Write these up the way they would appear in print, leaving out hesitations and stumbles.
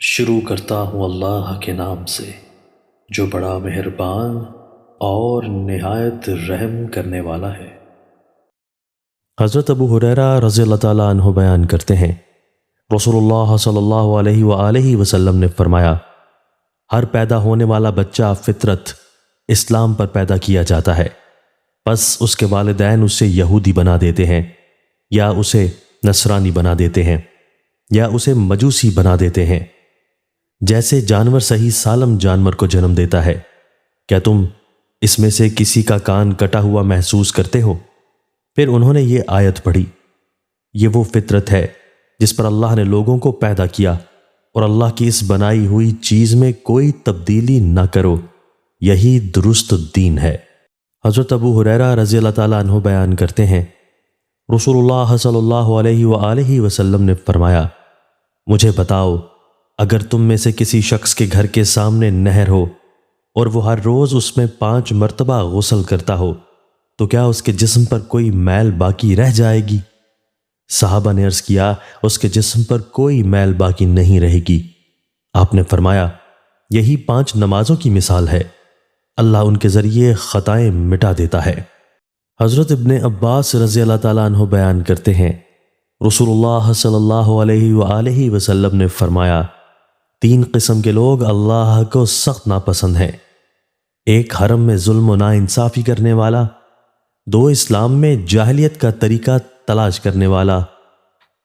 شروع کرتا ہوں اللہ کے نام سے جو بڑا مہربان اور نہایت رحم کرنے والا ہے۔ حضرت ابو ہریرہ رضی اللہ تعالیٰ عنہ بیان کرتے ہیں، رسول اللہ صلی اللہ علیہ وآلہ وسلم نے فرمایا، ہر پیدا ہونے والا بچہ فطرت اسلام پر پیدا کیا جاتا ہے، پس اس کے والدین اسے یہودی بنا دیتے ہیں یا اسے نصرانی بنا دیتے ہیں یا اسے مجوسی بنا دیتے ہیں۔ جیسے جانور صحیح سالم جانور کو جنم دیتا ہے، کیا تم اس میں سے کسی کا کان کٹا ہوا محسوس کرتے ہو؟ پھر انہوں نے یہ آیت پڑھی، یہ وہ فطرت ہے جس پر اللہ نے لوگوں کو پیدا کیا، اور اللہ کی اس بنائی ہوئی چیز میں کوئی تبدیلی نہ کرو، یہی درست دین ہے۔ حضرت ابو ہریرہ رضی اللہ تعالیٰ عنہ بیان کرتے ہیں، رسول اللہ صلی اللہ علیہ وآلہ وسلم نے فرمایا، مجھے بتاؤ، اگر تم میں سے کسی شخص کے گھر کے سامنے نہر ہو اور وہ ہر روز اس میں 5 مرتبہ غسل کرتا ہو تو کیا اس کے جسم پر کوئی میل باقی رہ جائے گی؟ صحابہ نے عرض کیا، اس کے جسم پر کوئی میل باقی نہیں رہے گی۔ آپ نے فرمایا، یہی 5 نمازوں کی مثال ہے، اللہ ان کے ذریعے خطائیں مٹا دیتا ہے۔ حضرت ابن عباس رضی اللہ تعالیٰ عنہ بیان کرتے ہیں، رسول اللہ صلی اللہ علیہ وآلہ وسلم نے فرمایا، 3 قسم کے لوگ اللہ کو سخت ناپسند ہیں، ایک حرم میں ظلم و ناانصافی کرنے والا، 2 اسلام میں جاہلیت کا طریقہ تلاش کرنے والا،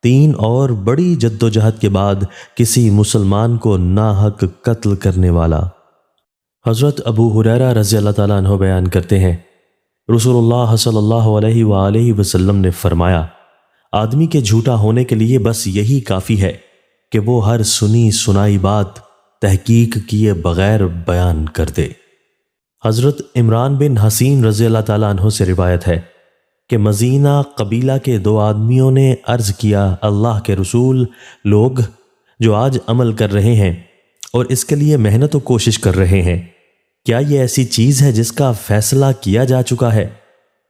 3 اور بڑی جد و جہد کے بعد کسی مسلمان کو ناحق قتل کرنے والا۔ حضرت ابو ہریرہ رضی اللہ تعالیٰ عنہ بیان کرتے ہیں، رسول اللہ صلی اللہ علیہ وآلہ وسلم نے فرمایا، آدمی کے جھوٹا ہونے کے لیے بس یہی کافی ہے کہ وہ ہر سنی سنائی بات تحقیق کیے بغیر بیان کر دے۔ حضرت عمران بن حسین رضی اللہ تعالیٰ عنہ سے روایت ہے کہ مزینہ قبیلہ کے 2 آدمیوں نے عرض کیا، اللہ کے رسول، لوگ جو آج عمل کر رہے ہیں اور اس کے لیے محنت و کوشش کر رہے ہیں، کیا یہ ایسی چیز ہے جس کا فیصلہ کیا جا چکا ہے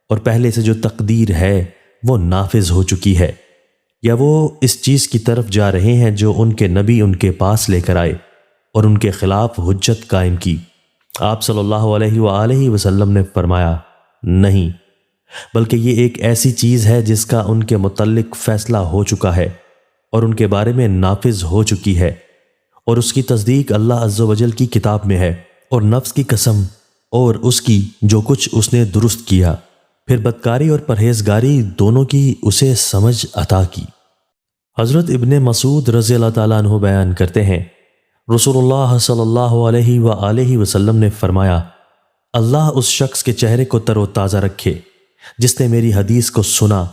اور پہلے سے جو تقدیر ہے وہ نافذ ہو چکی ہے، یا وہ اس چیز کی طرف جا رہے ہیں جو ان کے نبی ان کے پاس لے کر آئے اور ان کے خلاف حجت قائم کی؟ آپ صلی اللہ علیہ وآلہ وسلم نے فرمایا، نہیں، بلکہ یہ ایک ایسی چیز ہے جس کا ان کے متعلق فیصلہ ہو چکا ہے اور ان کے بارے میں نافذ ہو چکی ہے، اور اس کی تصدیق اللہ عز و جل کی کتاب میں ہے، اور نفس کی قسم اور اس کی جو کچھ اس نے درست کیا، پھر بدکاری اور پرہیزگاری دونوں کی اسے سمجھ عطا کی۔ حضرت ابن مسعود رضی اللہ تعالیٰ عنہ بیان کرتے ہیں، رسول اللہ صلی اللہ علیہ وآلہ وسلم نے فرمایا، اللہ اس شخص کے چہرے کو تر و تازہ رکھے جس نے میری حدیث کو سنا،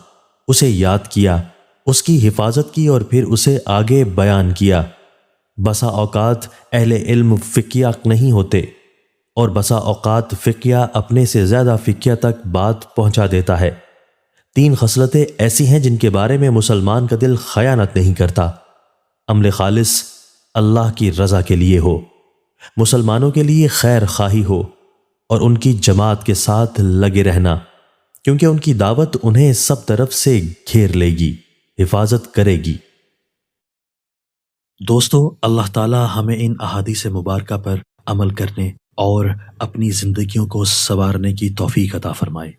اسے یاد کیا، اس کی حفاظت کی اور پھر اسے آگے بیان کیا۔ بسا اوقات اہل علم فقیہ نہیں ہوتے، اور بسا اوقات فقیہ اپنے سے زیادہ فقیہ تک بات پہنچا دیتا ہے۔ 3 خصلتیں ایسی ہیں جن کے بارے میں مسلمان کا دل خیانت نہیں کرتا، عمل خالص اللہ کی رضا کے لیے ہو، مسلمانوں کے لیے خیر خواہی ہو، اور ان کی جماعت کے ساتھ لگے رہنا، کیونکہ ان کی دعوت انہیں سب طرف سے گھیر لے گی، حفاظت کرے گی۔ دوستو، اللہ تعالی ہمیں ان احادیث مبارکہ پر عمل کرنے اور اپنی زندگیوں کو سنوارنے کی توفیق عطا فرمائے۔